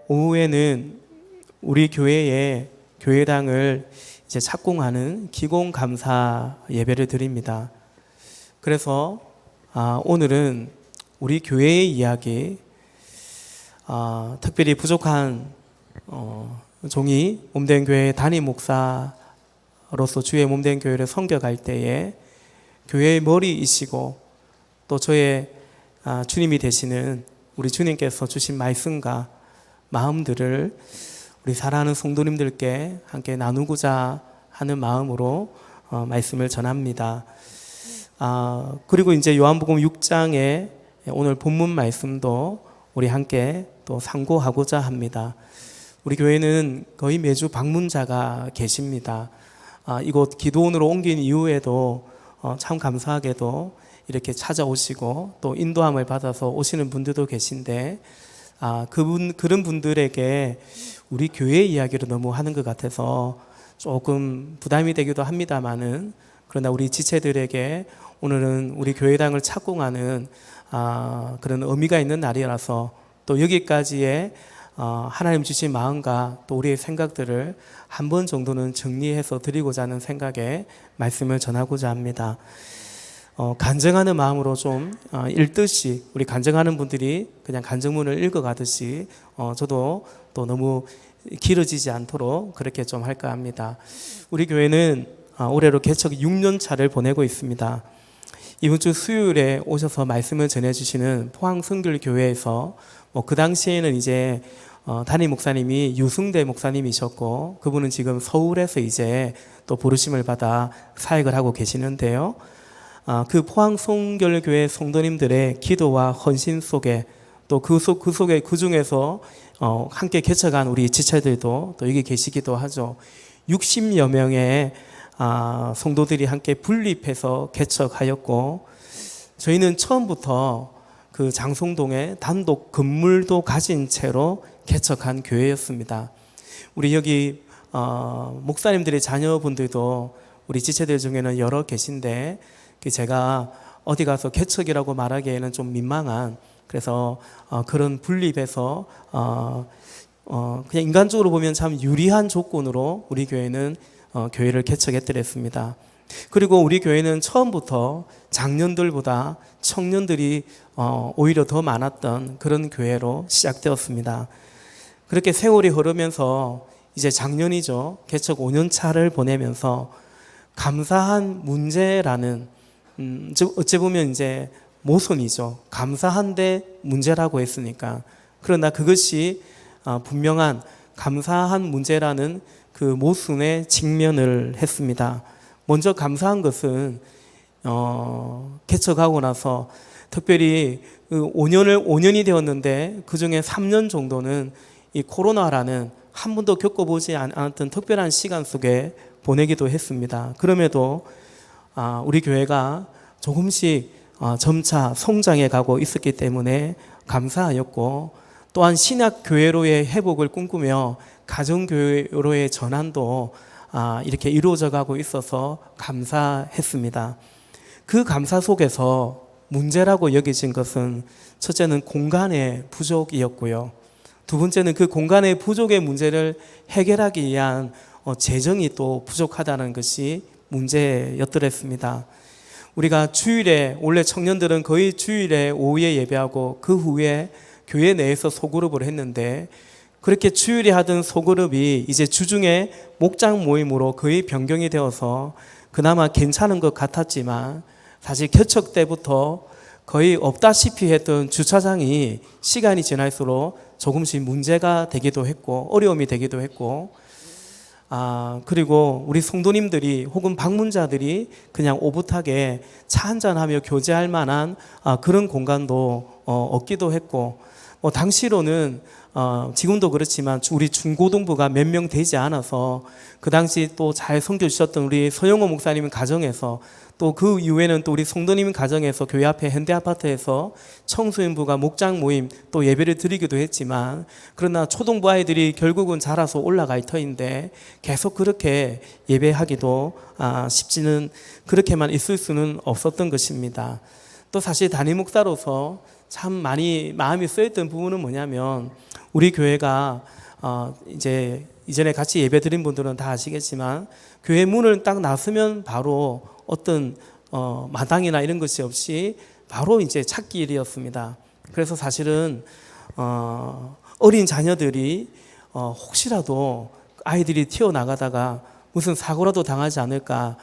오후에는 우리 교회의 교회당을 이제 착공하는 기공 감사 예배를 드립니다. 그래서 오늘은 우리 교회의 이야기, 특별히 부족한 종이 몸된 교회 담임 목사로서 주의 몸된 교회를 섬겨갈 때에 교회의 머리이시고 또 저의 주님이 되시는 우리 주님께서 주신 말씀과 마음들을 우리 사랑하는 성도님들께 함께 나누고자 하는 마음으로 말씀을 전합니다. 그리고 이제 요한복음 6장에 오늘 본문 말씀도 우리 함께 또 상고하고자 합니다. 우리 교회는 거의 매주 방문자가 계십니다. 이곳 기도원으로 옮긴 이후에도 참 감사하게도 이렇게 찾아오시고 또 인도함을 받아서 오시는 분들도 계신데 그런 분들에게 우리 교회 이야기를 너무 하는 것 같아서 조금 부담이 되기도 합니다만은, 그러나 우리 지체들에게 오늘은 우리 교회당을 착공하는 그런 의미가 있는 날이라서 또 여기까지의 하나님 주신 마음과 또 우리의 생각들을 한 번 정도는 정리해서 드리고자 하는 생각에 말씀을 전하고자 합니다. 간증하는 마음으로 좀 읽듯이, 우리 간증하는 분들이 그냥 간증문을 읽어가듯이 저도 또 너무 길어지지 않도록 그렇게 좀 할까 합니다. 우리 교회는 올해로 개척 6년 차를 보내고 있습니다. 이번 주 수요일에 오셔서 말씀을 전해주시는 포항성결교회에서 그 당시에는 이제 담임 목사님이 유승대 목사님이셨고, 그분은 지금 서울에서 이제 또 부르심을 받아 사역을 하고 계시는데요. 그 포항성결교회 성도님들의 기도와 헌신 속에 또 그 속에 그 중에서 함께 개척한 우리 지체들도 또 여기 계시기도 하죠. 60여 명의 성도들이 함께 분립해서 개척하였고, 저희는 처음부터 그 장송동에 단독 건물도 가진 채로 개척한 교회였습니다. 우리 여기 목사님들의 자녀분들도 우리 지체들 중에는 여러 계신데, 제가 어디 가서 개척이라고 말하기에는 좀 민망한, 그래서 그런 분립해서 그냥 인간적으로 보면 참 유리한 조건으로 우리 교회는 교회를 개척했더랬습니다. 그리고 우리 교회는 처음부터 작년들보다 청년들이 오히려 더 많았던 그런 교회로 시작되었습니다. 그렇게 세월이 흐르면서 이제 작년이죠. 개척 5년 차를 보내면서 감사한 문제라는, 어찌 보면 이제 모순이죠. 감사한데 문제라고 했으니까. 그러나 그것이 분명한 감사한 문제라는 그 모순에 직면을 했습니다. 먼저 감사한 것은 개척하고 나서 특별히 5년이 되었는데 그 중에 3년 정도는 이 코로나라는 한 번도 겪어보지 않았던 특별한 시간 속에 보내기도 했습니다. 그럼에도 우리 교회가 조금씩 점차 성장해 가고 있었기 때문에 감사하였고, 또한 신약교회로의 회복을 꿈꾸며 가정교회로의 전환도 이렇게 이루어져 가고 있어서 감사했습니다. 그 감사 속에서 문제라고 여겨진 것은 첫째는 공간의 부족이었고요. 두 번째는 그 공간의 부족의 문제를 해결하기 위한 재정이 또 부족하다는 것이 문제였더랬습니다. 우리가 주일에, 원래 청년들은 거의 주일에 오후에 예배하고 그 후에 교회 내에서 소그룹을 했는데, 그렇게 주일에 하던 소그룹이 이제 주중에 목장 모임으로 거의 변경이 되어서 그나마 괜찮은 것 같았지만, 사실 개척 때부터 거의 없다시피 했던 주차장이 시간이 지날수록 조금씩 문제가 되기도 했고 어려움이 되기도 했고, 그리고 우리 성도님들이 혹은 방문자들이 그냥 오붓하게 차 한잔하며 교제할 만한 그런 공간도 없기도 했고, 당시로는 지금도 그렇지만 우리 중고등부가 몇 명 되지 않아서 그 당시 또 잘 섬겨주셨던 우리 서영호 목사님 가정에서, 또 그 이후에는 또 우리 성도님 가정에서 교회 앞에 현대아파트에서 청소년부가 목장 모임 또 예배를 드리기도 했지만, 그러나 초등부 아이들이 결국은 자라서 올라갈 터인데 계속 그렇게 예배하기도 쉽지는, 그렇게만 있을 수는 없었던 것입니다. 또 사실 담임 목사로서 참 많이 마음이 쓰였던 부분은 뭐냐면, 우리 교회가 이제 이전에 같이 예배 드린 분들은 다 아시겠지만, 교회 문을 딱 나서면 바로 어떤 마당이나 이런 것이 없이 바로 이제 찾길이었습니다. 그래서 사실은 어린 자녀들이 혹시라도 아이들이 튀어나가다가 무슨 사고라도 당하지 않을까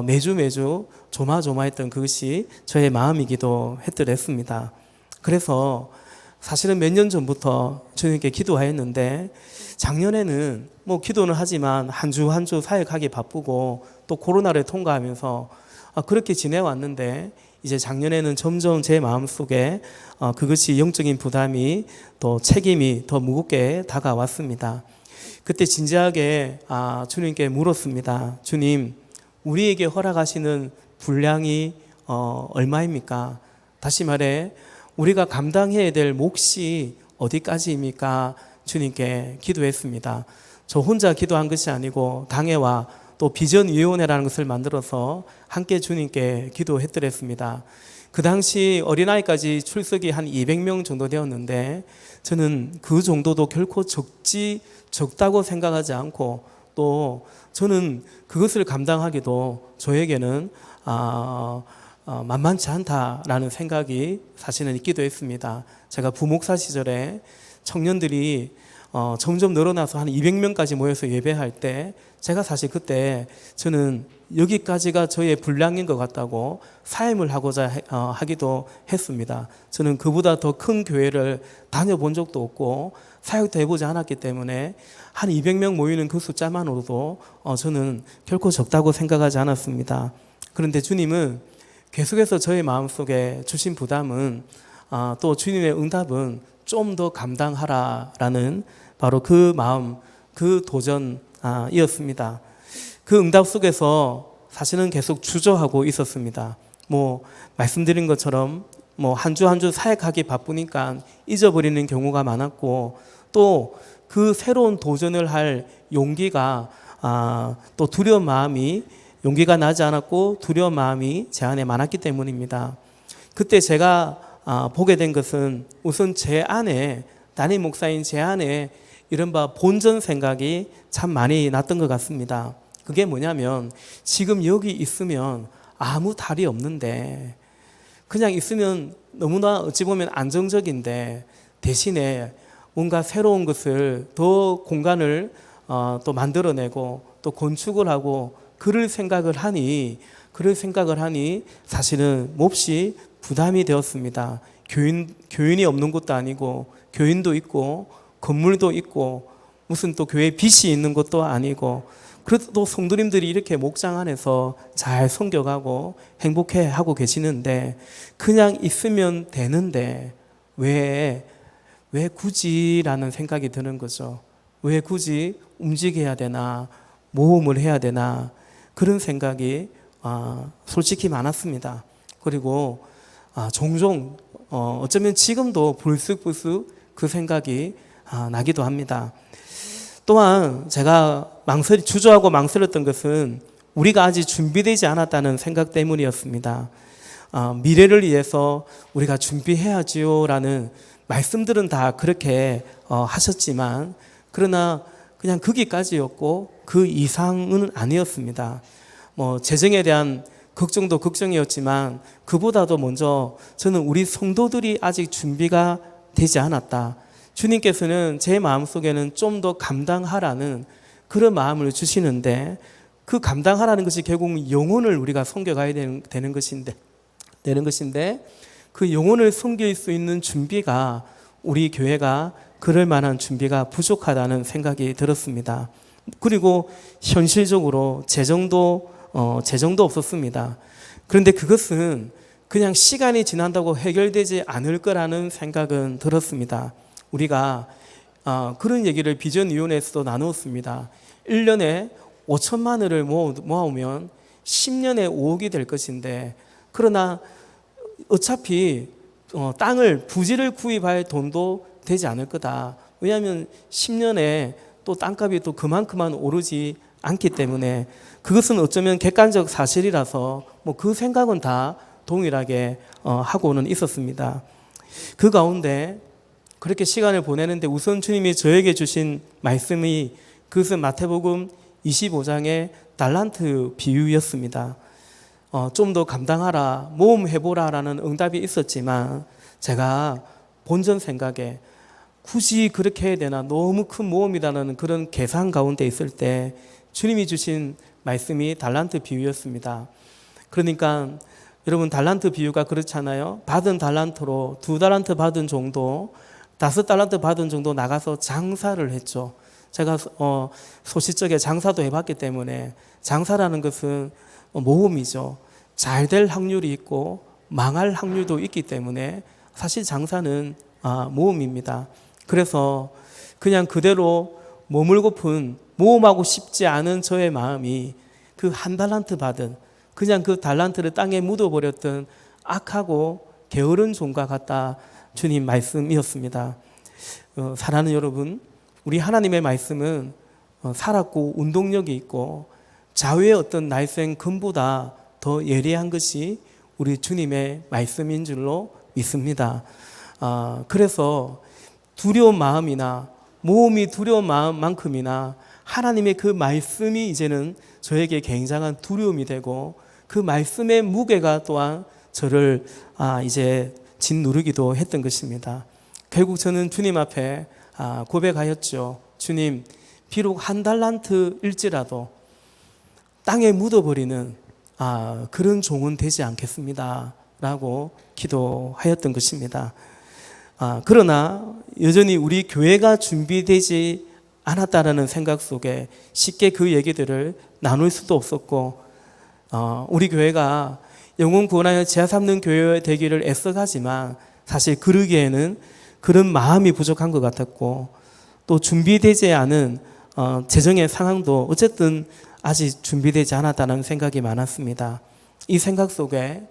매주 조마조마했던 그것이 저의 마음이기도 했더랬습니다. 그래서 사실은 몇 년 전부터 주님께 기도하였는데, 작년에는 뭐 기도는 하지만 한 주 한 주 사역하기 바쁘고 또 코로나를 통과하면서 그렇게 지내왔는데, 이제 작년에는 점점 제 마음속에 그것이 영적인 부담이 또 책임이 더 무겁게 다가왔습니다. 그때 진지하게 주님께 물었습니다. 주님, 우리에게 허락하시는 분량이 얼마입니까? 다시 말해 우리가 감당해야 될 몫이 어디까지입니까? 주님께 기도했습니다. 저 혼자 기도한 것이 아니고 당회와 또 비전위원회라는 것을 만들어서 함께 주님께 기도했더랬습니다. 그 당시 어린아이까지 출석이 한 200명 정도 되었는데, 저는 그 정도도 결코 적다고 생각하지 않고, 또 저는 그것을 감당하기도 저에게는 만만치 않다라는 생각이 사실은 있기도 했습니다. 제가 부목사 시절에 청년들이 점점 늘어나서 한 200명까지 모여서 예배할 때, 제가 사실 그때 저는 여기까지가 저의 분량인 것 같다고 사임을 하고자 하기도 했습니다. 저는 그보다 더 큰 교회를 다녀본 적도 없고 사역도 해보지 않았기 때문에 한 200명 모이는 그 숫자만으로도 저는 결코 적다고 생각하지 않았습니다. 그런데 주님은 계속해서 저의 마음속에 주신 부담은 또 주님의 응답은 좀 더 감당하라라는 바로 그 마음, 그 도전이었습니다. 그 응답 속에서 사실은 계속 주저하고 있었습니다. 뭐 말씀드린 것처럼 뭐 한 주 한 주 사역하기 바쁘니까 잊어버리는 경우가 많았고, 또 그 새로운 도전을 할 용기가 또 두려운 마음이 용기가 나지 않았고 두려운 마음이 제 안에 많았기 때문입니다. 그때 제가 보게 된 것은 우선 제 안에, 담임 목사인 제 안에 이른바 본전 생각이 참 많이 났던 것 같습니다. 그게 뭐냐면, 지금 여기 있으면 아무 탈이 없는데, 그냥 있으면 너무나 어찌 보면 안정적인데, 대신에 뭔가 새로운 것을 더 공간을 또 만들어내고 또 건축을 하고 그럴 생각을 하니 사실은 몹시 부담이 되었습니다. 교인이 없는 것도 아니고, 교인도 있고 건물도 있고 무슨 또 교회 빚이 있는 것도 아니고, 그래도 또 성도님들이 이렇게 목장 안에서 잘 섬겨가고 행복해하고 계시는데, 그냥 있으면 되는데 왜 굳이라는 생각이 드는 거죠. 왜 굳이 움직여야 되나, 모험을 해야 되나, 그런 생각이 솔직히 많았습니다. 그리고 종종 어쩌면 지금도 불쑥불쑥 그 생각이 나기도 합니다. 또한 제가 주저하고 망설였던 것은 우리가 아직 준비되지 않았다는 생각 때문이었습니다. 미래를 위해서 우리가 준비해야지요 라는 말씀들은 다 그렇게 하셨지만, 그러나 그냥 거기까지였고 그 이상은 아니었습니다. 뭐 재정에 대한 걱정도 걱정이었지만, 그보다도 먼저 저는 우리 성도들이 아직 준비가 되지 않았다. 주님께서는 제 마음속에는 좀 더 감당하라는 그런 마음을 주시는데, 그 감당하라는 것이 결국 영혼을 우리가 섬겨가야 되는 것인데 그 영혼을 섬길 수 있는 준비가, 우리 교회가 그럴 만한 준비가 부족하다는 생각이 들었습니다. 그리고 현실적으로 재정도 없었습니다. 그런데 그것은 그냥 시간이 지난다고 해결되지 않을 거라는 생각은 들었습니다. 우리가 그런 얘기를 비전위원회에서도 나누었습니다. 1년에 5천만 원을 모아오면 10년에 5억이 될 것인데, 그러나 어차피 땅을 부지를 구입할 돈도 되지 않을 거다. 왜냐하면 10년에 또 땅값이 또 그만큼만 오르지 않기 때문에, 그것은 어쩌면 객관적 사실이라서 뭐 그 생각은 다 동일하게 하고는 있었습니다. 그 가운데 그렇게 시간을 보내는데 우선 주님이 저에게 주신 말씀이 그것은 마태복음 25장의 달란트 비유였습니다. 좀 더 감당하라, 모험해보라 라는 응답이 있었지만 제가 본전 생각에 굳이 그렇게 해야 되나, 너무 큰 모험이라는 그런 계산 가운데 있을 때 주님이 주신 말씀이 달란트 비유였습니다. 그러니까 여러분, 달란트 비유가 그렇잖아요. 받은 달란트로 2달란트 받은 정도, 5달란트 받은 정도 나가서 장사를 했죠. 제가 소시적에 장사도 해봤기 때문에 장사라는 것은 모험이죠. 잘 될 확률이 있고 망할 확률도 있기 때문에 사실 장사는 모험입니다. 그래서 그냥 그대로 머물고픈, 모험하고 싶지 않은 저의 마음이 그 1달란트 받은, 그냥 그 달란트를 땅에 묻어버렸던 악하고 게으른 종과 같다, 주님 말씀이었습니다. 사랑하는 여러분, 우리 하나님의 말씀은 살았고 운동력이 있고 자유의 어떤 날쌘 금보다 더 예리한 것이 우리 주님의 말씀인 줄로 믿습니다. 그래서 두려운 마음이나 모험이 두려운 마음만큼이나 하나님의 그 말씀이 이제는 저에게 굉장한 두려움이 되고 그 말씀의 무게가 또한 저를 이제 짓누르기도 했던 것입니다. 결국 저는 주님 앞에 고백하였죠. 주님, 비록 1달란트일지라도 땅에 묻어버리는 그런 종은 되지 않겠습니다 라고 기도하였던 것입니다. 그러나 여전히 우리 교회가 준비되지 않았다라는 생각 속에 쉽게 그 얘기들을 나눌 수도 없었고, 우리 교회가 영혼 구원하여 지하 삼는 교회 되기를 애써가지만 사실 그러기에는 그런 마음이 부족한 것 같았고, 또 준비되지 않은 재정의 상황도 어쨌든 아직 준비되지 않았다는 생각이 많았습니다. 이 생각 속에,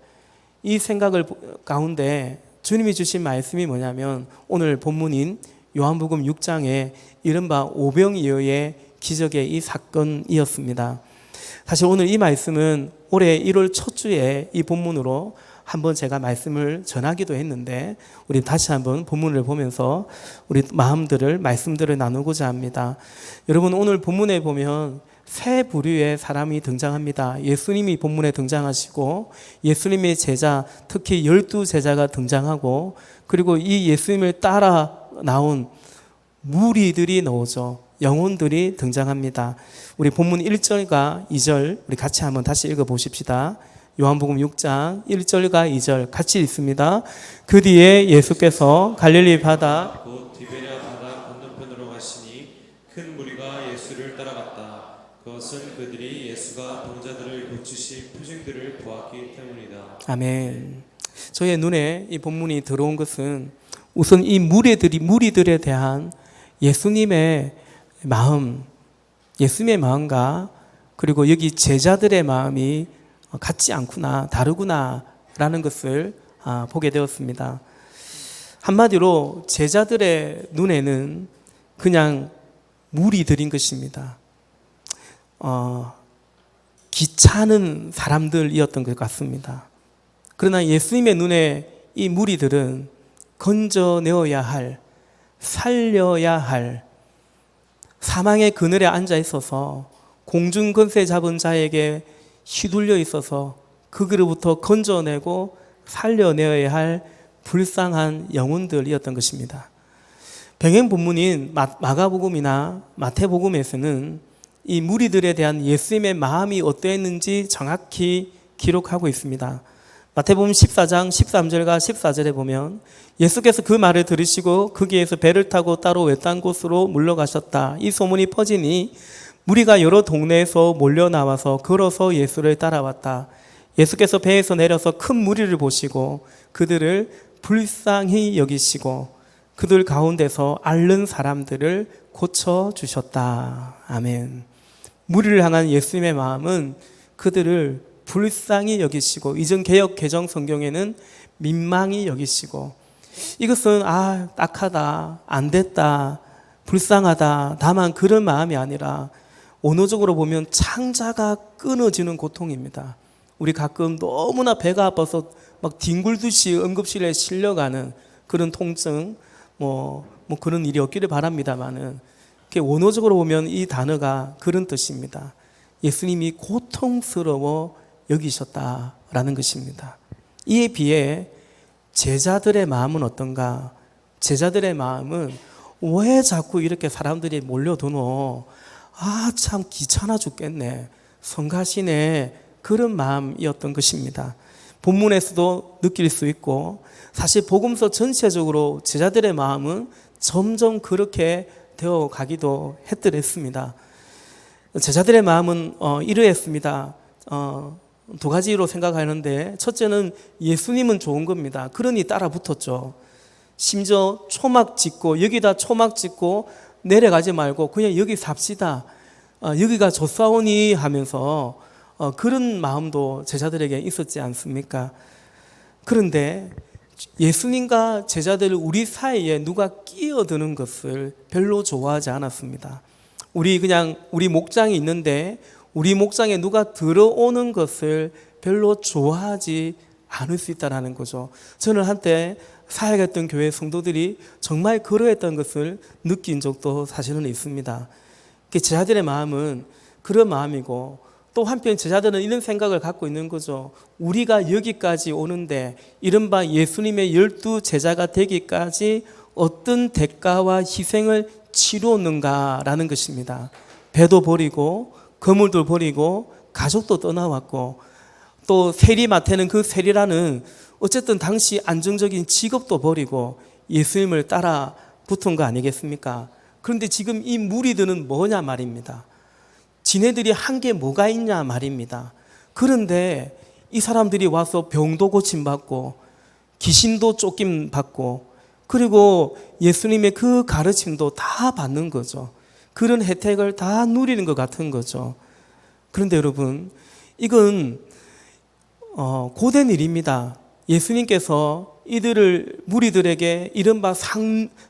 이 생각을 가운데 주님이 주신 말씀이 뭐냐면 오늘 본문인 요한복음 6장의 이른바 오병이어의 기적의 이 사건이었습니다. 사실 오늘 이 말씀은 올해 1월 첫 주에 이 본문으로 한번 제가 말씀을 전하기도 했는데, 우리 다시 한번 본문을 보면서 우리 마음들을, 말씀들을 나누고자 합니다. 여러분, 오늘 본문에 보면 세 부류의 사람이 등장합니다. 예수님이 본문에 등장하시고 예수님의 제자, 특히 12제자가 등장하고, 그리고 이 예수님을 따라 나온 무리들이 나오죠. 영혼들이 등장합니다. 우리 본문 1절과 2절 우리 같이 한번 다시 읽어보십시다. 요한복음 6장 1절과 2절 같이 읽습니다. 그 뒤에 예수께서 갈릴리 바다 곧 디베랴 바다 건너편으로 가시니 큰 무리가 예수를 따라갔다. 그것은 그들이 예수가 병자들을 고치신 표징들을 보았기 때문이다. 아멘. 저의 눈에 이 본문이 들어온 것은 우선 이 무리들에 대한 예수님의 마음, 예수님의 마음과 그리고 여기 제자들의 마음이 같지 않구나, 다르구나 라는 것을 보게 되었습니다. 한마디로 제자들의 눈에는 그냥 무리들인 것입니다. 귀찮은 사람들이었던 것 같습니다. 그러나 예수님의 눈에 이 무리들은 건져내어야 할, 살려야 할, 사망의 그늘에 앉아 있어서 공중 권세 잡은 자에게 휘둘려 있어서 그로부터 건져내고 살려내어야 할 불쌍한 영혼들이었던 것입니다. 병행 본문인 마가복음이나 마태복음에서는 이 무리들에 대한 예수님의 마음이 어떠했는지 정확히 기록하고 있습니다. 마태복음 14장 13절과 14절에 보면 예수께서 그 말을 들으시고 거기에서 배를 타고 따로 외딴 곳으로 물러가셨다. 이 소문이 퍼지니 무리가 여러 동네에서 몰려 나와서 걸어서 예수를 따라왔다. 예수께서 배에서 내려서 큰 무리를 보시고 그들을 불쌍히 여기시고 그들 가운데서 앓는 사람들을 고쳐주셨다. 아멘. 무리를 향한 예수님의 마음은 그들을 불쌍히 여기시고, 이전 개역 개정 성경에는 민망히 여기시고, 이것은 딱하다, 안 됐다, 불쌍하다, 다만 그런 마음이 아니라 언어적으로 보면 창자가 끊어지는 고통입니다. 우리 가끔 너무나 배가 아파서 막 뒹굴듯이 응급실에 실려가는 그런 통증, 뭐 그런 일이 없기를 바랍니다만은, 원어적으로 보면 이 단어가 그런 뜻입니다. 예수님이 고통스러워 여기셨다라는 것입니다. 이에 비해 제자들의 마음은 어떤가? 제자들의 마음은 왜 자꾸 이렇게 사람들이 몰려드노? 아, 참 귀찮아 죽겠네. 성가시네. 그런 마음이었던 것입니다. 본문에서도 느낄 수 있고, 사실 복음서 전체적으로 제자들의 마음은 점점 그렇게 되어 가기도 했더랬습니다. 제자들의 마음은 이러했습니다. 두 가지로 생각하는데, 첫째는 예수님은 좋은 겁니다. 그러니 따라 붙었죠. 심지어 초막 짓고, 여기다 초막 짓고 내려가지 말고 그냥 여기 삽시다. 여기가 좋사오니 하면서 그런 마음도 제자들에게 있었지 않습니까? 그런데 예수님과 제자들 우리 사이에 누가 끼어드는 것을 별로 좋아하지 않았습니다. 우리 목장이 있는데 우리 목장에 누가 들어오는 것을 별로 좋아하지 않을 수 있다는 거죠. 저는 한때 사역했던 교회 성도들이 정말 그러했던 것을 느낀 적도 사실은 있습니다. 제자들의 마음은 그런 마음이고, 또 한편 제자들은 이런 생각을 갖고 있는 거죠. 우리가 여기까지 오는데 이른바 예수님의 12 제자가 되기까지 어떤 대가와 희생을 치루었는가라는 것입니다. 배도 버리고 거물도 버리고 가족도 떠나왔고, 또 세리마태는 그 세리라는 어쨌든 당시 안정적인 직업도 버리고 예수님을 따라 붙은 거 아니겠습니까? 그런데 지금 이 무리들은 뭐냐 말입니다. 지네들이 한 게 뭐가 있냐 말입니다. 그런데 이 사람들이 와서 병도 고침받고 귀신도 쫓김받고, 그리고 예수님의 그 가르침도 다 받는 거죠. 그런 혜택을 다 누리는 것 같은 거죠. 그런데 여러분, 이건 고된 일입니다. 예수님께서 이들을 무리들에게 이른바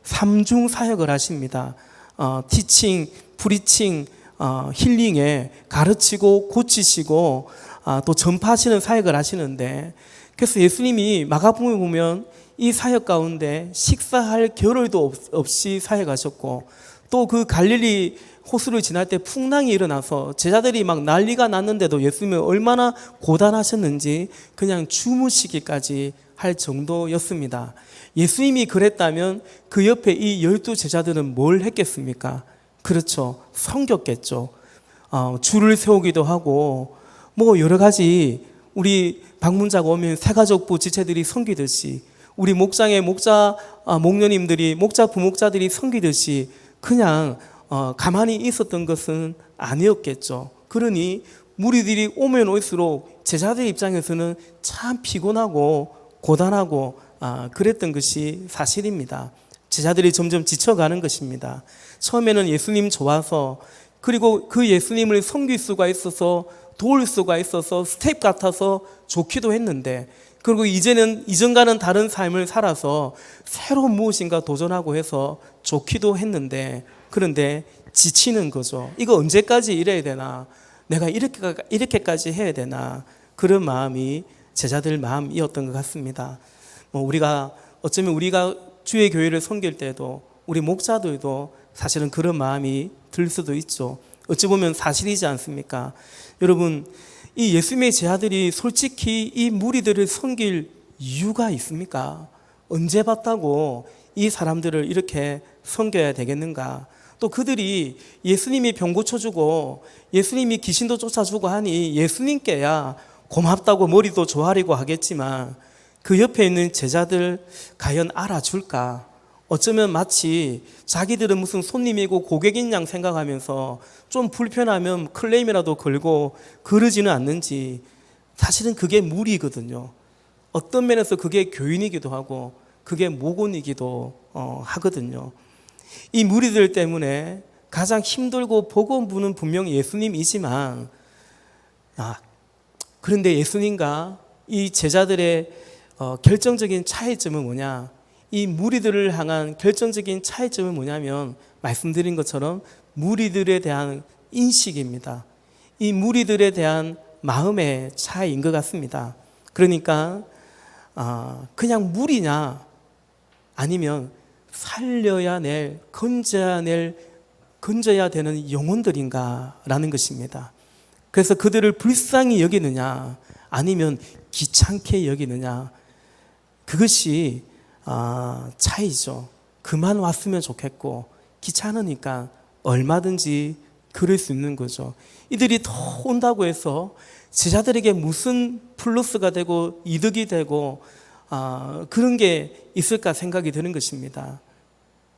삼중 사역을 하십니다. 티칭, 프리칭, 힐링에 가르치고 고치시고 또 전파하시는 사역을 하시는데, 그래서 예수님이 마가복음에 보면 이 사역 가운데 식사할 겨를도 없이 사역하셨고, 또 그 갈릴리 호수를 지날 때 풍랑이 일어나서 제자들이 막 난리가 났는데도 예수님은 얼마나 고단하셨는지 그냥 주무시기까지 할 정도였습니다. 예수님이 그랬다면 그 옆에 이 12 제자들은 뭘 했겠습니까? 그렇죠. 섬겼겠죠. 줄을 세우기도 하고 뭐 여러 가지, 우리 방문자가 오면 새가족부 지체들이 섬기듯이, 우리 목장의 목녀님들이, 목자 부목자들이 섬기듯이 그냥 가만히 있었던 것은 아니었겠죠. 그러니 무리들이 오면 올수록 제자들 입장에서는 참 피곤하고 고단하고 그랬던 것이 사실입니다. 제자들이 점점 지쳐가는 것입니다. 처음에는 예수님 좋아서, 그리고 그 예수님을 섬길 수가 있어서, 도울 수가 있어서 스텝 같아서 좋기도 했는데, 그리고 이제는 이전과는 다른 삶을 살아서 새로운 무엇인가 도전하고 해서 좋기도 했는데, 그런데 지치는 거죠. 이거 언제까지 이래야 되나? 내가 이렇게까지 해야 되나? 그런 마음이 제자들 마음이었던 것 같습니다. 어쩌면 우리가 주의 교회를 섬길 때도, 우리 목자들도 사실은 그런 마음이 들 수도 있죠. 어찌 보면 사실이지 않습니까? 여러분, 이 예수님의 제자들이 솔직히 이 무리들을 섬길 이유가 있습니까? 언제 봤다고 이 사람들을 이렇게 섬겨야 되겠는가? 또 그들이 예수님이 병 고쳐주고 예수님이 귀신도 쫓아주고 하니 예수님께야 고맙다고 머리도 조아리고 하겠지만, 그 옆에 있는 제자들 과연 알아줄까? 어쩌면 마치 자기들은 무슨 손님이고 고객인 양 생각하면서 좀 불편하면 클레임이라도 걸고 그러지는 않는지, 사실은 그게 무리거든요. 어떤 면에서 그게 교인이기도 하고 그게 모곤이기도 하거든요. 이 무리들 때문에 가장 힘들고 버거운 분은 분명히 예수님이지만, 그런데 예수님과 이 제자들의 결정적인 차이점은 뭐냐? 이 무리들을 향한 결정적인 차이점은 뭐냐면, 말씀드린 것처럼 무리들에 대한 인식입니다. 이 무리들에 대한 마음의 차이인 것 같습니다. 그러니까 그냥 물이냐 아니면 살려야 낼, 건져야 되는 영혼들인가라는 것입니다. 그래서 그들을 불쌍히 여기느냐 아니면 귀찮게 여기느냐, 그것이 차이죠. 그만 왔으면 좋겠고 귀찮으니까 얼마든지 그럴 수 있는 거죠. 이들이 더 온다고 해서 제자들에게 무슨 플러스가 되고 이득이 되고 그런 게 있을까 생각이 드는 것입니다.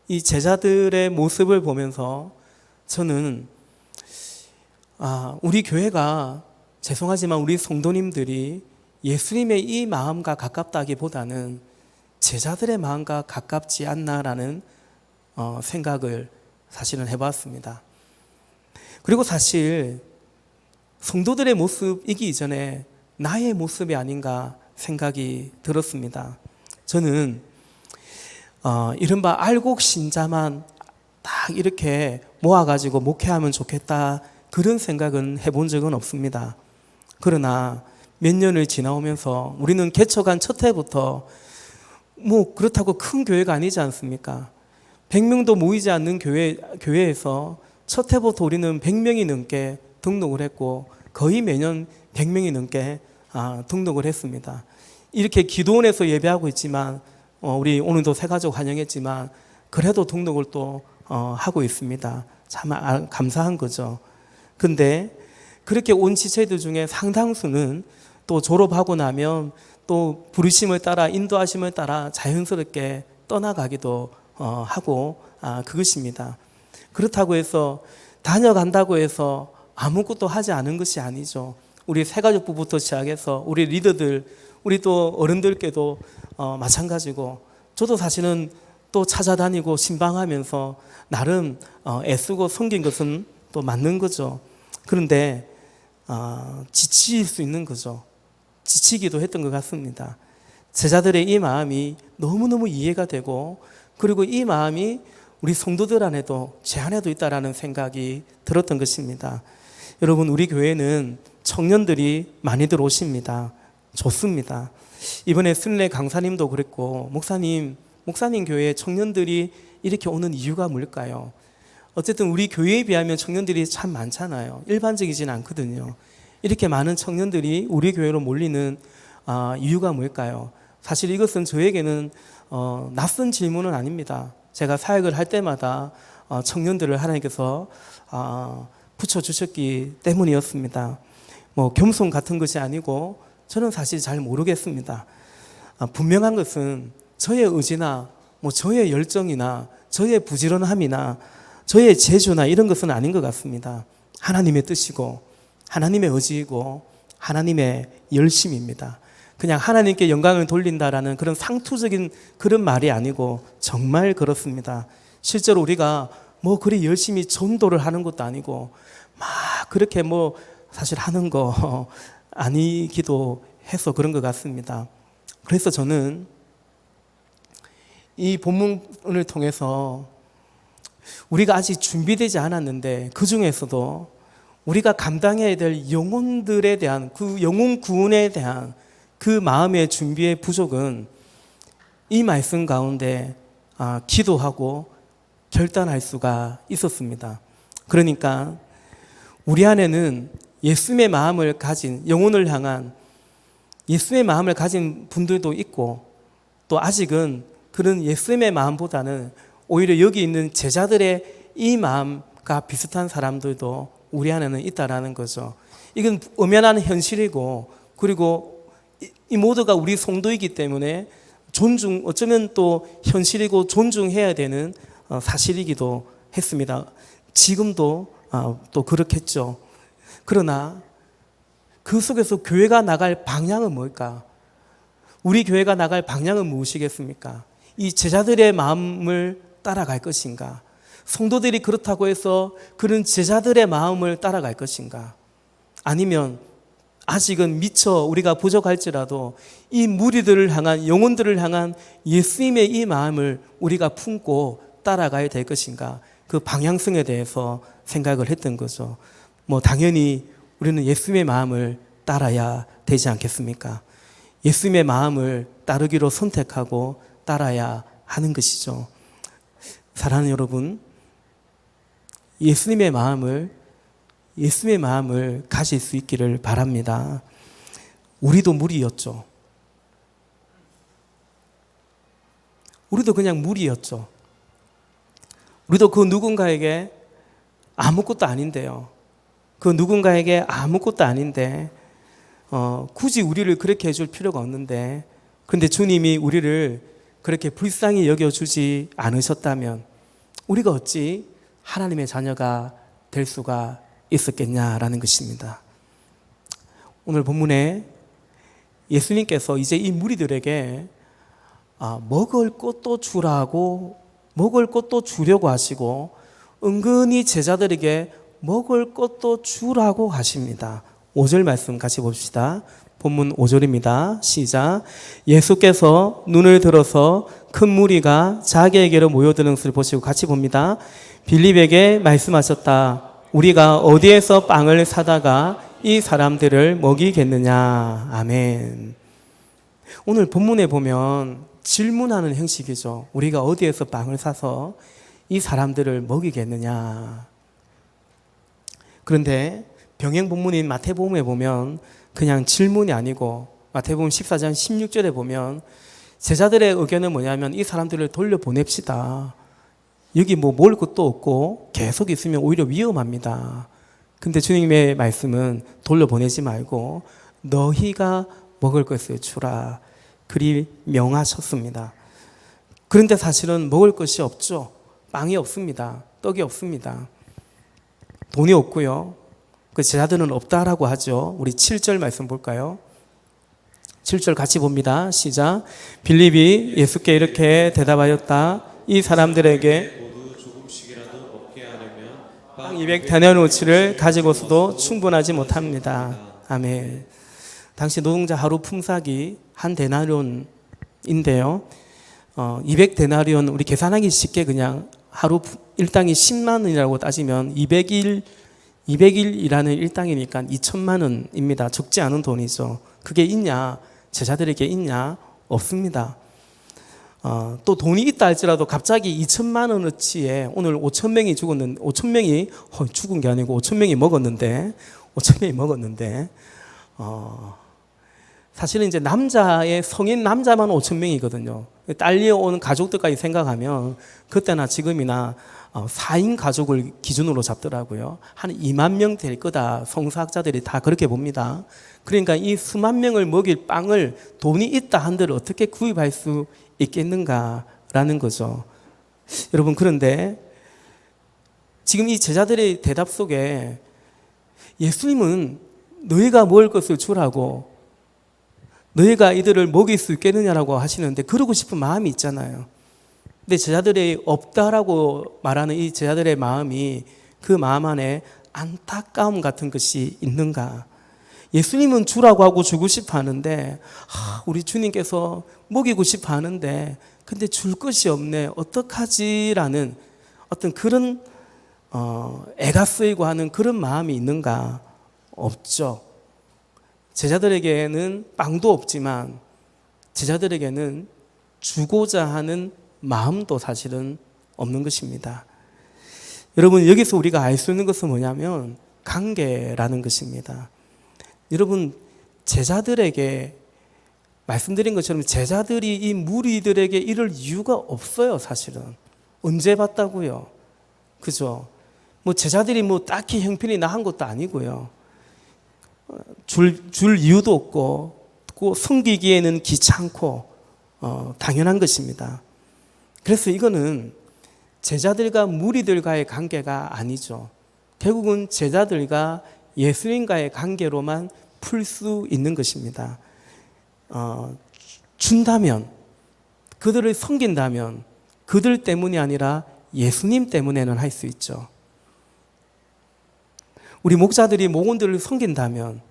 이 제자들의 모습을 보면서 저는 우리 교회가, 죄송하지만 우리 성도님들이 예수님의 이 마음과 가깝다기보다는 제자들의 마음과 가깝지 않나라는 생각을 사실은 해봤습니다. 그리고 사실 성도들의 모습이기 이전에 나의 모습이 아닌가 생각이 들었습니다. 저는 이른바 알곡 신자만 딱 이렇게 모아가지고 목회하면 좋겠다, 그런 생각은 해본 적은 없습니다. 그러나 몇 년을 지나오면서 우리는 개척한 첫 해부터 뭐 그렇다고 큰 교회가 아니지 않습니까? 100명도 모이지 않는 교회에서 첫 해부터 우리는 100명이 넘게 등록을 했고 거의 매년 100명이 넘게 등록을 했습니다. 이렇게 기도원에서 예배하고 있지만 우리 오늘도 새가족 환영했지만 그래도 등록을 또 하고 있습니다. 참 감사한 거죠. 근데 그렇게 온 지체들 중에 상당수는 또 졸업하고 나면 또 부르심을 따라, 인도하심을 따라 자연스럽게 떠나가기도 하고 그것입니다. 그렇다고 해서 다녀간다고 해서 아무것도 하지 않은 것이 아니죠. 우리 새가족부부터 시작해서 우리 리더들, 우리 또 어른들께도 마찬가지고, 저도 사실은 또 찾아다니고 신방하면서 나름 애쓰고 섬긴 것은 또 맞는 거죠. 그런데 지칠 수 있는 거죠. 지치기도 했던 것 같습니다. 제자들의 이 마음이 너무너무 이해가 되고, 그리고 이 마음이 우리 성도들 안에도 제 안에도 있다라는 생각이 들었던 것입니다. 여러분, 우리 교회는 청년들이 많이들 오십니다. 좋습니다. 이번에 순례 강사님도 그랬고 목사님 교회에 청년들이 이렇게 오는 이유가 뭘까요? 어쨌든 우리 교회에 비하면 청년들이 참 많잖아요. 일반적이진 않거든요. 이렇게 많은 청년들이 우리 교회로 몰리는 이유가 뭘까요? 사실 이것은 저에게는 낯선 질문은 아닙니다. 제가 사역을 할 때마다 청년들을 하나님께서 붙여주셨기 때문이었습니다. 뭐 겸손 같은 것이 아니고 저는 사실 잘 모르겠습니다. 분명한 것은 저의 의지나 뭐 저의 열정이나 저의 부지런함이나 저의 재주나 이런 것은 아닌 것 같습니다. 하나님의 뜻이고 하나님의 의지이고 하나님의 열심입니다. 그냥 하나님께 영광을 돌린다라는 그런 상투적인 그런 말이 아니고 정말 그렇습니다. 실제로 우리가 뭐 그리 열심히 전도를 하는 것도 아니고 막 그렇게 뭐 사실 하는 거 아니기도 해서 그런 것 같습니다. 그래서 저는 이 본문을 통해서 우리가 아직 준비되지 않았는데 그 중에서도 우리가 감당해야 될 영혼들에 대한 그 영혼 구원에 대한 그 마음의 준비의 부족은 이 말씀 가운데 기도하고 결단할 수가 있었습니다. 그러니까 우리 안에는 예수님의 마음을 가진, 영혼을 향한 예수님의 마음을 가진 분들도 있고, 또 아직은 그런 예수님의 마음보다는 오히려 여기 있는 제자들의 이 마음과 비슷한 사람들도 우리 안에는 있다라는 거죠. 이건 엄연한 현실이고, 그리고 이 모두가 우리 성도이기 때문에 어쩌면 또 현실이고 존중해야 되는 사실이기도 했습니다. 지금도 또 그렇겠죠. 그러나 그 속에서 교회가 나갈 방향은 뭘까? 우리 교회가 나갈 방향은 무엇이겠습니까? 이 제자들의 마음을 따라갈 것인가? 성도들이 그렇다고 해서 그런 제자들의 마음을 따라갈 것인가? 아니면 아직은 미처 우리가 부족할지라도 이 무리들을 향한, 영혼들을 향한 예수님의 이 마음을 우리가 품고 따라가야 될 것인가? 그 방향성에 대해서 생각을 했던 거죠. 뭐 당연히 우리는 예수님의 마음을 따라야 되지 않겠습니까? 예수님의 마음을 따르기로 선택하고 따라야 하는 것이죠. 사랑하는 여러분, 예수님의 마음을 가질 수 있기를 바랍니다. 우리도 무리였죠. 우리도 그냥 무리였죠. 우리도 그 누군가에게 아무것도 아닌데요. 그 누군가에게 아무것도 아닌데 굳이 우리를 그렇게 해줄 필요가 없는데, 그런데 주님이 우리를 그렇게 불쌍히 여겨주지 않으셨다면 우리가 어찌 하나님의 자녀가 될 수가 있었겠냐라는 것입니다. 오늘 본문에 예수님께서 이제 이 무리들에게 먹을 것도 주려고 하시고 은근히 제자들에게 먹을 것도 주라고 하십니다. 5절 말씀 같이 봅시다. 본문 5절입니다. 시작. 예수께서 눈을 들어서 큰 무리가 자기에게로 모여드는 것을 보시고 같이 봅니다. 빌립에게 말씀하셨다. 우리가 어디에서 빵을 사다가 이 사람들을 먹이겠느냐. 아멘. 오늘 본문에 보면 질문하는 형식이죠. 우리가 어디에서 빵을 사서 이 사람들을 먹이겠느냐. 그런데 병행 본문인 마태복음에 보면 그냥 질문이 아니고 마태복음 14장 16절에 보면 제자들의 의견은 뭐냐면 이 사람들을 돌려보냅시다. 여기 뭐 먹을 것도 없고 계속 있으면 오히려 위험합니다. 근데 주님의 말씀은 돌려보내지 말고 너희가 먹을 것을 주라. 그리 명하셨습니다. 그런데 사실은 먹을 것이 없죠. 빵이 없습니다. 떡이 없습니다. 돈이 없고요. 그 제자들은 없다라고 하죠. 우리 7절 말씀 볼까요? 7절 같이 봅니다. 시작. 빌립이 예수께 이렇게 대답하였다. 이 사람들에게 모두 조금씩이라도 먹게 하려면 빵 200데나리온어치를 가지고서도 충분하지 못합니다. 아멘. 당시 노동자 하루 품삯이 한 데나리온인데요. 200데나리온 우리 계산하기 쉽게 그냥 하루 일당이 10만 원이라고 따지면 200일이라는 일당이니까 2천만 원입니다. 적지 않은 돈이죠. 그게 있냐? 제자들에게 있냐? 없습니다. 또 돈이 있다 할지라도 갑자기 2천만 원어치에 오늘 5천 명이 죽었는데 5천 명이 죽은 게 아니고 5천 명이 먹었는데 사실은 이제 성인 남자만 5천 명이거든요. 딸려오는 가족들까지 생각하면 그때나 지금이나 4인 가족을 기준으로 잡더라고요. 한 2만 명 될 거다. 성서학자들이 다 그렇게 봅니다. 그러니까 이 수만 명을 먹일 빵을 돈이 있다 한들 어떻게 구입할 수 있겠는가라는 거죠. 여러분, 그런데 지금 이 제자들의 대답 속에 예수님은 너희가 먹을 것을 주라고, 너희가 이들을 먹일 수 있겠느냐라고 하시는데 그러고 싶은 마음이 있잖아요. 근데 제자들이 없다라고 말하는 이 제자들의 마음이 그 마음 안에 안타까움 같은 것이 있는가? 예수님은 주라고 하고 주고 싶어 하는데 우리 주님께서 먹이고 싶어 하는데 근데 줄 것이 없네. 어떡하지라는 어떤 그런 애가 쓰이고 하는 그런 마음이 있는가? 없죠. 제자들에게는 빵도 없지만 제자들에게는 주고자 하는 마음도 사실은 없는 것입니다. 여러분, 여기서 우리가 알 수 있는 것은 뭐냐면 관계라는 것입니다. 여러분, 제자들에게 말씀드린 것처럼 제자들이 이 무리들에게 이럴 이유가 없어요. 사실은 언제 봤다고요? 그죠? 뭐 제자들이 뭐 딱히 형편이 나한 것도 아니고요. 줄 이유도 없고 또 섬기기에는 귀찮고 당연한 것입니다. 그래서 이거는 제자들과 무리들과의 관계가 아니죠. 결국은 제자들과 예수님과의 관계로만 풀 수 있는 것입니다. 준다면, 그들을 섬긴다면 그들 때문이 아니라 예수님 때문에는 할 수 있죠. 우리 목자들이 목원들을 섬긴다면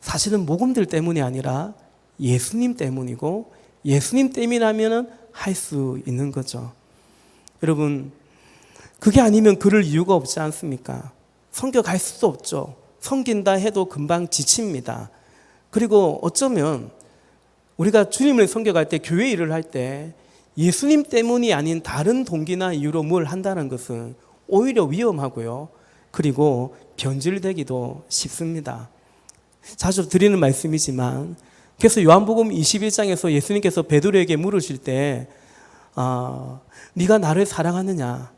사실은 목원들 때문이 아니라 예수님 때문이고 예수님 때문이라면 할 수 있는 거죠. 여러분, 그게 아니면 그럴 이유가 없지 않습니까? 섬겨갈 수도 없죠. 섬긴다 해도 금방 지칩니다. 그리고 어쩌면 우리가 주님을 섬겨갈 때, 교회 일을 할 때 예수님 때문이 아닌 다른 동기나 이유로 뭘 한다는 것은 오히려 위험하고요. 그리고 변질되기도 쉽습니다. 자주 드리는 말씀이지만, 그래서 요한복음 21장에서 예수님께서 베드로에게 물으실 때 네가 나를 사랑하느냐,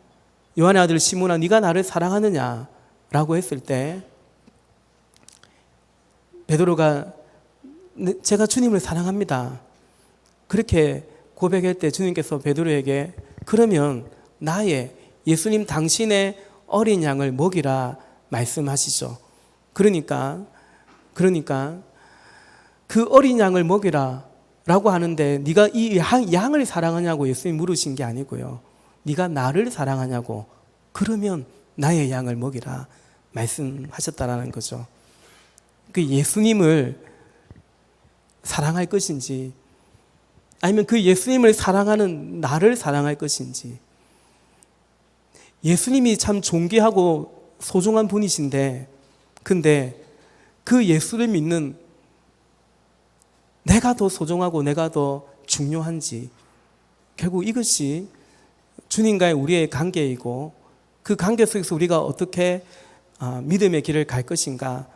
요한의 아들 시몬아 네가 나를 사랑하느냐 라고 했을 때 베드로가 제가 주님을 사랑합니다 그렇게 고백할 때 주님께서 베드로에게 그러면 나의 예수님 당신의 어린 양을 먹이라 말씀하시죠. 그러니까 그 어린 양을 먹이라 라고 하는데 네가 이 양을 사랑하냐고 예수님 물으신 게 아니고요. 네가 나를 사랑하냐고, 그러면 나의 양을 먹이라 말씀하셨다라는 거죠. 그 예수님을 사랑할 것인지 아니면 그 예수님을 사랑하는 나를 사랑할 것인지. 예수님이 참 존귀하고 소중한 분이신데, 근데 그 예수를 믿는 내가 더 소중하고 내가 더 중요한지, 결국 이것이 주님과의 우리의 관계이고 그 관계 속에서 우리가 어떻게 믿음의 길을 갈 것인가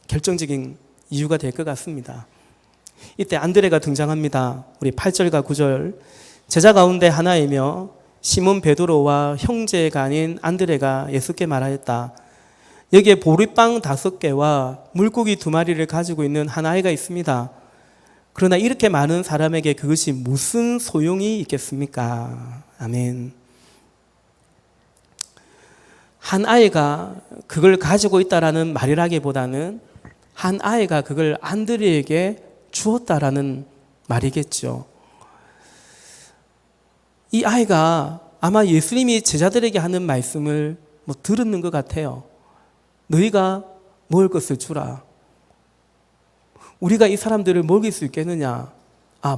결정적인 이유가 될 것 같습니다. 이때 안드레가 등장합니다. 우리 8절과 9절. 제자 가운데 하나이며 시몬 베드로와 형제가 아닌 안드레가 예수께 말하였다. 여기에 보리빵 5개와 물고기 2마리를 가지고 있는 한 아이가 있습니다. 그러나 이렇게 많은 사람에게 그것이 무슨 소용이 있겠습니까? 아멘. 한 아이가 그걸 가지고 있다라는 말이라기보다는 한 아이가 그걸 안드레에게 주었다라는 말이겠죠. 이 아이가 아마 예수님이 제자들에게 하는 말씀을 들었는 것 같아요. 너희가 먹을 것을 주라. 우리가 이 사람들을 먹일 수 있겠느냐?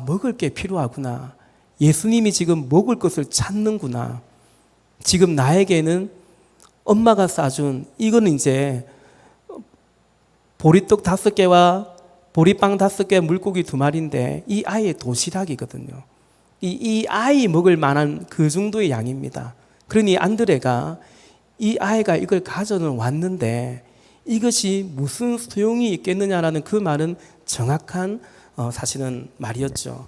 먹을 게 필요하구나. 예수님이 지금 먹을 것을 찾는구나. 지금 나에게는 엄마가 싸준 이거는 이제 보리떡 5개와 보리빵 5개, 물고기 2마리인데 이 아이의 도시락이거든요. 이 아이 먹을 만한 그 정도의 양입니다. 그러니 안드레가 이 아이가 이걸 가져는 왔는데 이것이 무슨 소용이 있겠느냐라는 그 말은 정확한 사실은 말이었죠.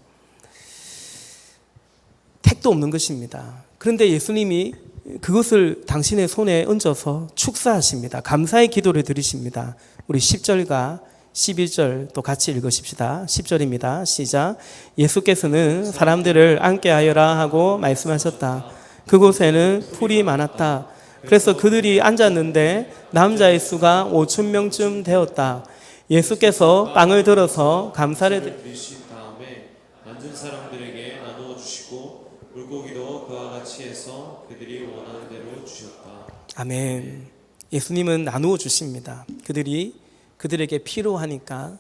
택도 없는 것입니다. 그런데 예수님이 그것을 당신의 손에 얹어서 축사하십니다. 감사의 기도를 드리십니다. 우리 10절과 11절 또 같이 읽으십시다. 10절입니다. 시작. 예수께서는 사람들을 앉게 하여라 하고 말씀하셨다. 그곳에는 풀이 많았다. 그래서 그들이 앉았는데 남자의 수가 5,000명쯤 되었다. 예수께서 빵을 들어서 감사를 드리신 다음에 앉은 사람들에게 나누어 주시고 물고기도 그와 같이 해서 그들이 원하는 대로 주셨다. 아멘. 예수님은 나누어 주십니다. 그들에게 필요하니까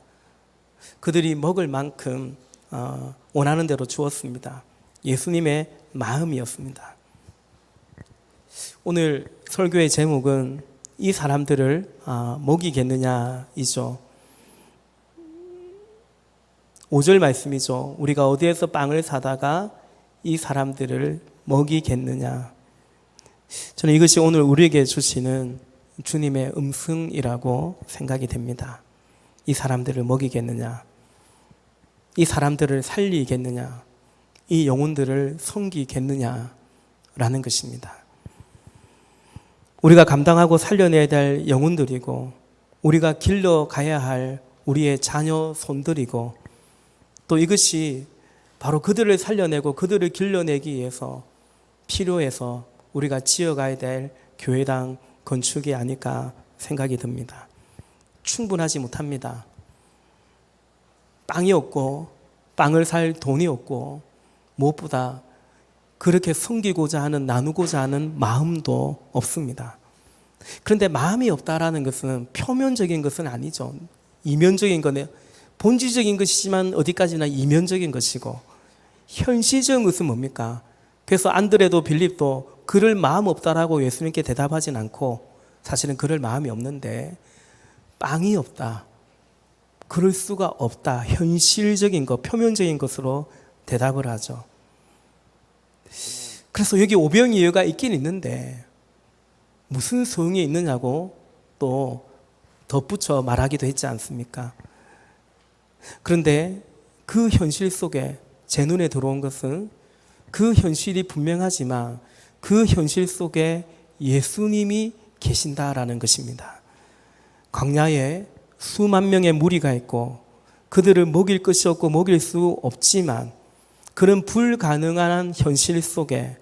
그들이 먹을 만큼 원하는 대로 주었습니다. 예수님의 마음이었습니다. 오늘 설교의 제목은 이 사람들을 먹이겠느냐이죠. 5절 말씀이죠. 우리가 어디에서 빵을 사다가 이 사람들을 먹이겠느냐. 저는 이것이 오늘 우리에게 주시는 주님의 음성이라고 생각이 됩니다. 이 사람들을 먹이겠느냐, 이 사람들을 살리겠느냐, 이 영혼들을 섬기겠느냐라는 것입니다. 우리가 감당하고 살려내야 될 영혼들이고 우리가 길러가야 할 우리의 자녀 손들이고 또 이것이 바로 그들을 살려내고 그들을 길러내기 위해서 필요해서 우리가 지어가야 될 교회당 건축이 아닐까 생각이 듭니다. 충분하지 못합니다. 빵이 없고 빵을 살 돈이 없고 무엇보다 그렇게 섬기고자 하는 나누고자 하는 마음도 없습니다. 그런데 마음이 없다라는 것은 표면적인 것은 아니죠. 이면적인 거네요. 본질적인 것이지만 어디까지나 이면적인 것이고 현실적인 것은 뭡니까? 그래서 안드레도 빌립도 그럴 마음 없다라고 예수님께 대답하진 않고 사실은 그럴 마음이 없는데 빵이 없다. 그럴 수가 없다. 현실적인 것, 표면적인 것으로 대답을 하죠. 그래서 여기 오병이어가 있긴 있는데 무슨 소용이 있느냐고 또 덧붙여 말하기도 했지 않습니까? 그런데 그 현실 속에 제 눈에 들어온 것은 그 현실이 분명하지만 그 현실 속에 예수님이 계신다라는 것입니다. 광야에 수만 명의 무리가 있고 그들을 먹일 것이 없고 먹일 수 없지만 그런 불가능한 현실 속에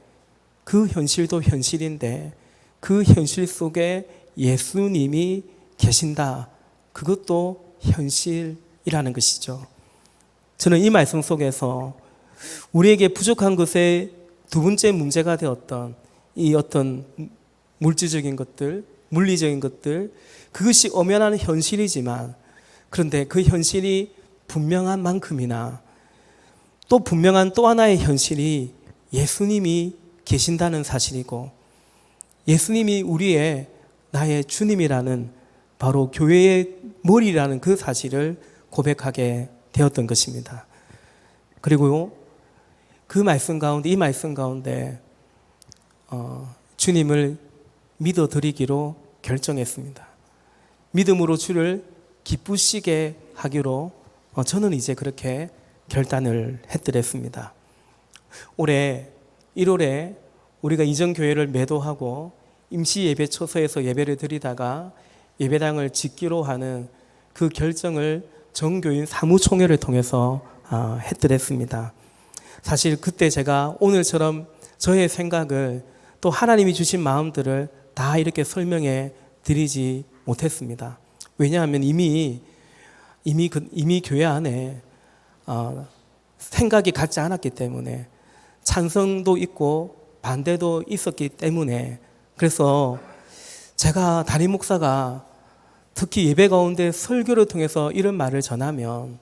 그 현실도 현실인데 그 현실 속에 예수님이 계신다. 그것도 현실이라는 것이죠. 저는 이 말씀 속에서 우리에게 부족한 것의 두 번째 문제가 되었던 이 어떤 물질적인 것들, 물리적인 것들, 그것이 엄연한 현실이지만 그런데 그 현실이 분명한 만큼이나 또 분명한 또 하나의 현실이 예수님이 계신다는 사실이고 예수님이 우리의 나의 주님이라는 바로 교회의 머리라는 그 사실을 고백하게 되었던 것입니다. 그리고 그 말씀 가운데 이 말씀 가운데 주님을 믿어드리기로 결정했습니다. 믿음으로 주를 기쁘시게 하기로 저는 이제 그렇게 결단을 했더랬습니다. 올해 1월에 우리가 이전교회를 매도하고 임시 예배 처소에서 예배를 드리다가 예배당을 짓기로 하는 그 결정을 정교인 사무총회를 통해서 했더랬습니다. 사실 그때 제가 오늘처럼 저의 생각을 또 하나님이 주신 마음들을 다 이렇게 설명해 드리지 못했습니다. 왜냐하면 이미 교회 안에 생각이 같지 않았기 때문에 찬성도 있고 반대도 있었기 때문에 그래서 제가 담임 목사가 특히 예배 가운데 설교를 통해서 이런 말을 전하면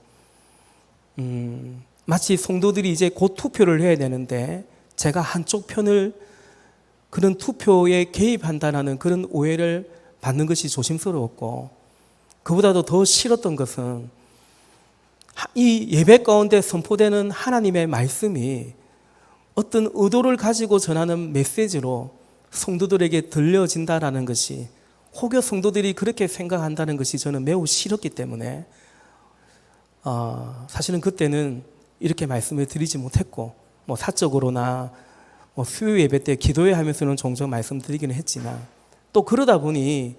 마치 성도들이 이제 곧 투표를 해야 되는데 제가 한쪽 편을 그런 투표에 개입한다는 그런 오해를 받는 것이 조심스러웠고 그보다도 더 싫었던 것은 이 예배 가운데 선포되는 하나님의 말씀이 어떤 의도를 가지고 전하는 메시지로 성도들에게 들려진다라는 것이 혹여 성도들이 그렇게 생각한다는 것이 저는 매우 싫었기 때문에 사실은 그때는 이렇게 말씀을 드리지 못했고 뭐 사적으로나 뭐 수요 예배 때 기도회 하면서는 종종 말씀드리기는 했지만 또 그러다 보니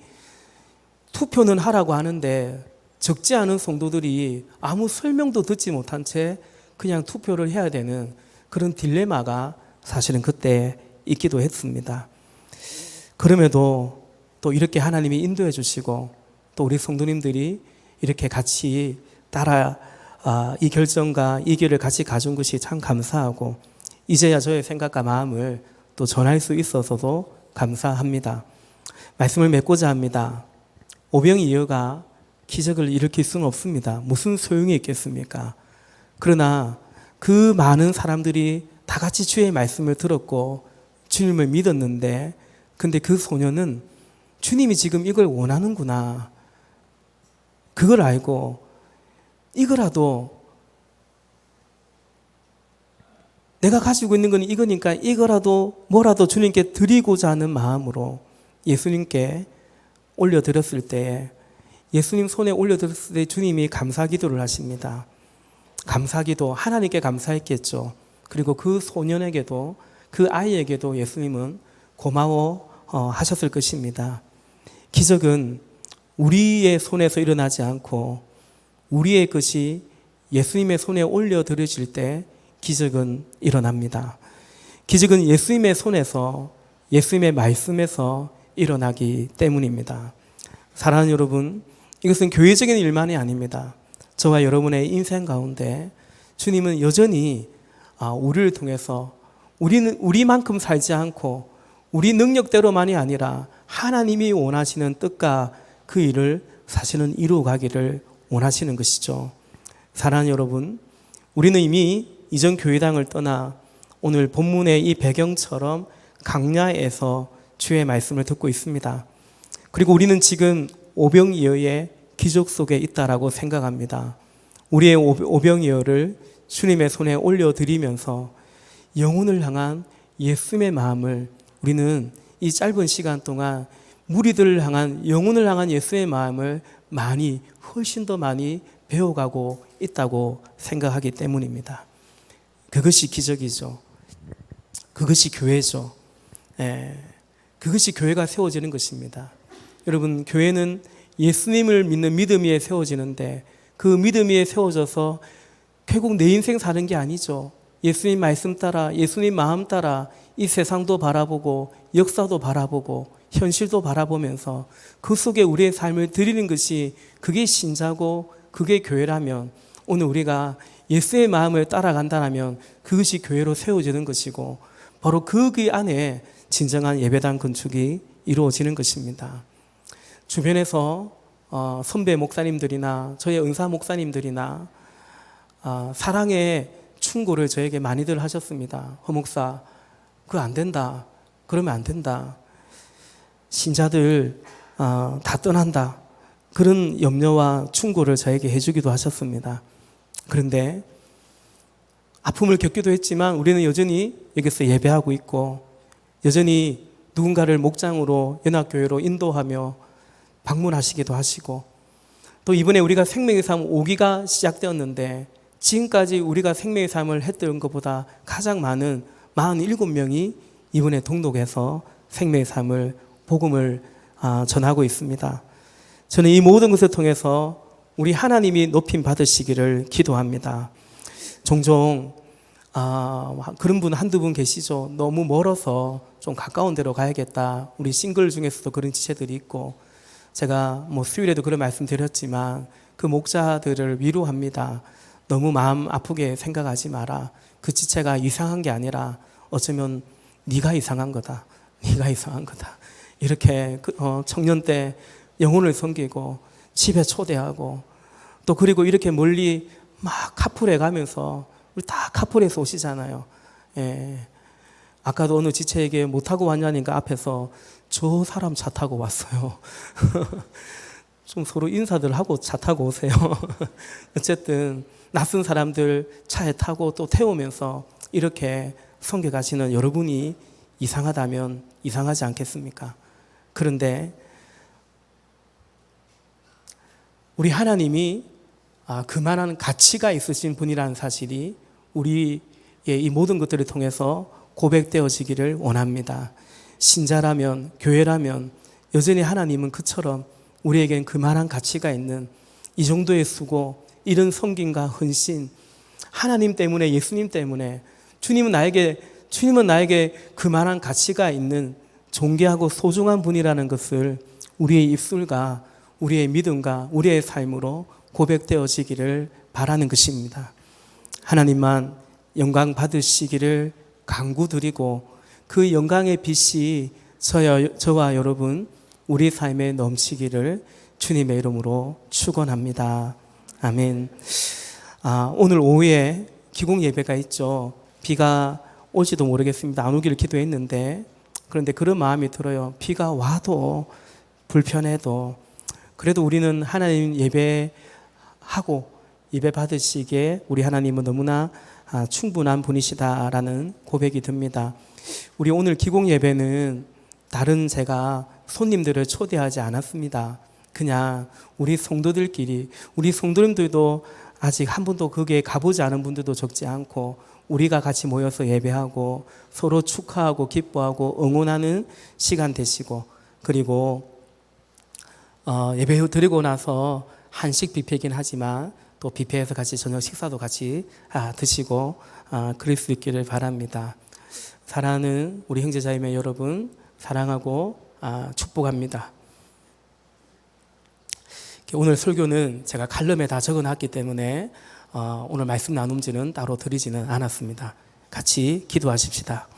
투표는 하라고 하는데 적지 않은 성도들이 아무 설명도 듣지 못한 채 그냥 투표를 해야 되는 그런 딜레마가 사실은 그때 있기도 했습니다. 그럼에도 또 이렇게 하나님이 인도해 주시고 또 우리 성도님들이 이렇게 같이 따라 이 결정과 이 길을 같이 가준 것이 참 감사하고 이제야 저의 생각과 마음을 또 전할 수 있어서도 감사합니다. 말씀을 맺고자 합니다. 오병이어가 기적을 일으킬 수는 없습니다. 무슨 소용이 있겠습니까? 그러나 그 많은 사람들이 다 같이 주의 말씀을 들었고 주님을 믿었는데 근데 그 소녀는 주님이 지금 이걸 원하는구나. 그걸 알고 이거라도 내가 가지고 있는 건 이거니까 이거라도 뭐라도 주님께 드리고자 하는 마음으로 예수님께 올려드렸을 때에 예수님 손에 올려드렸을 때 주님이 감사 기도를 하십니다. 감사 기도, 하나님께 감사했겠죠. 그리고 그 소년에게도 그 아이에게도 예수님은 고마워 하셨을 것입니다. 기적은 우리의 손에서 일어나지 않고 우리의 것이 예수님의 손에 올려드려질 때 기적은 일어납니다. 기적은 예수님의 손에서 예수님의 말씀에서 일어나기 때문입니다. 사랑하는 여러분, 이것은 교회적인 일만이 아닙니다. 저와 여러분의 인생 가운데 주님은 여전히 우리를 통해서 우리는 우리만큼 살지 않고 우리 능력대로만이 아니라 하나님이 원하시는 뜻과 그 일을 사실은 이루어가기를 원하시는 것이죠. 사랑하는 여러분, 우리는 이미 이전 교회당을 떠나 오늘 본문의 이 배경처럼 강야에서 주의 말씀을 듣고 있습니다. 그리고 우리는 지금 오병이어의 기적 속에 있다라고 생각합니다. 우리의 오병이어를 주님의 손에 올려드리면서 영혼을 향한 예수님의 마음을 우리는 이 짧은 시간 동안 무리들을 향한 영혼을 향한 예수의 마음을 훨씬 더 많이 배워가고 있다고 생각하기 때문입니다. 그것이 기적이죠. 그것이 교회죠. 그것이 교회가 세워지는 것입니다. 여러분, 교회는 예수님을 믿는 믿음 위에 세워지는데 그 믿음 위에 세워져서 결국 내 인생 사는 게 아니죠. 예수님 말씀 따라, 예수님 마음 따라 이 세상도 바라보고 역사도 바라보고 현실도 바라보면서 그 속에 우리의 삶을 드리는 것이 그게 신자고 그게 교회라면, 오늘 우리가 예수의 마음을 따라간다면 그것이 교회로 세워지는 것이고 바로 그 안에 진정한 예배당 건축이 이루어지는 것입니다. 주변에서 선배 목사님들이나 저의 은사 목사님들이나 사랑의 충고를 저에게 많이들 하셨습니다. 허 목사, 그거 안 된다. 그러면 안 된다. 신자들 다 떠난다. 그런 염려와 충고를 저에게 해주기도 하셨습니다. 그런데 아픔을 겪기도 했지만 우리는 여전히 여기서 예배하고 있고 여전히 누군가를 목장으로 연합교회로 인도하며 방문하시기도 하시고, 또 이번에 우리가 생명의 삶 5기가 시작되었는데 지금까지 우리가 생명의 삶을 했던 것보다 가장 많은 47명이 이번에 동독해서 생명의 삶을 복음을 전하고 있습니다. 저는 이 모든 것을 통해서 우리 하나님이 높임 받으시기를 기도합니다. 종종 그런 분 한두 분 계시죠. 너무 멀어서 좀 가까운 데로 가야겠다. 우리 싱글 중에서도 그런 지체들이 있고, 제가 수요일에도 그런 말씀 드렸지만 그 목자들을 위로합니다. 너무 마음 아프게 생각하지 마라. 그 지체가 이상한 게 아니라 어쩌면 네가 이상한 거다. 네가 이상한 거다. 이렇게 청년 때 영혼을 섬기고 집에 초대하고, 또 그리고 이렇게 멀리 막 카풀해 가면서, 우리 다 카풀에서 오시잖아요. 아까도 어느 지체에게 못 타고 왔냐니까 앞에서 저 사람 차 타고 왔어요. 좀 서로 인사들 하고 차 타고 오세요. 어쨌든 낯선 사람들 차에 타고 또 태우면서 이렇게 섬겨 가시는 여러분이 이상하다면 이상하지 않겠습니까? 그런데 우리 하나님이 그만한 가치가 있으신 분이라는 사실이 우리의 이 모든 것들을 통해서 고백되어지기를 원합니다. 신자라면, 교회라면 여전히 하나님은 그처럼 우리에겐 그만한 가치가 있는 이 정도의 수고, 이런 섬김과 헌신, 하나님 때문에, 예수님 때문에 주님은 나에게 그만한 가치가 있는 존귀하고 소중한 분이라는 것을 우리의 입술과 우리의 믿음과 우리의 삶으로 고백되어지기를 바라는 것입니다. 하나님만 영광 받으시기를 간구드리고 그 영광의 빛이 저와 여러분 우리 삶에 넘치기를 주님의 이름으로 축원합니다. 아멘. 오늘 오후에 기공 예배가 있죠. 비가 올지도 모르겠습니다. 안 오기를 기도했는데, 그런데 그런 마음이 들어요. 비가 와도 불편해도 그래도 우리는 하나님 예배하고 예배 받으시기에 우리 하나님은 너무나 충분한 분이시다라는 고백이 듭니다. 우리 오늘 기공 예배는 다른 제가 손님들을 초대하지 않았습니다. 그냥 우리 성도들끼리, 우리 성도님들도 아직 한 번도 거기에 가보지 않은 분들도 적지 않고 우리가 같이 모여서 예배하고 서로 축하하고 기뻐하고 응원하는 시간 되시고, 그리고 예배 드리고 나서 한식 뷔페이긴 하지만 또 뷔페에서 같이 저녁 식사도 같이 드시고 그럴 수 있기를 바랍니다. 사랑하는 우리 형제자매 여러분, 사랑하고 축복합니다. 오늘 설교는 제가 칼럼에 다 적어놨기 때문에 오늘 말씀 나눔지는 따로 드리지는 않았습니다. 같이 기도하십시다.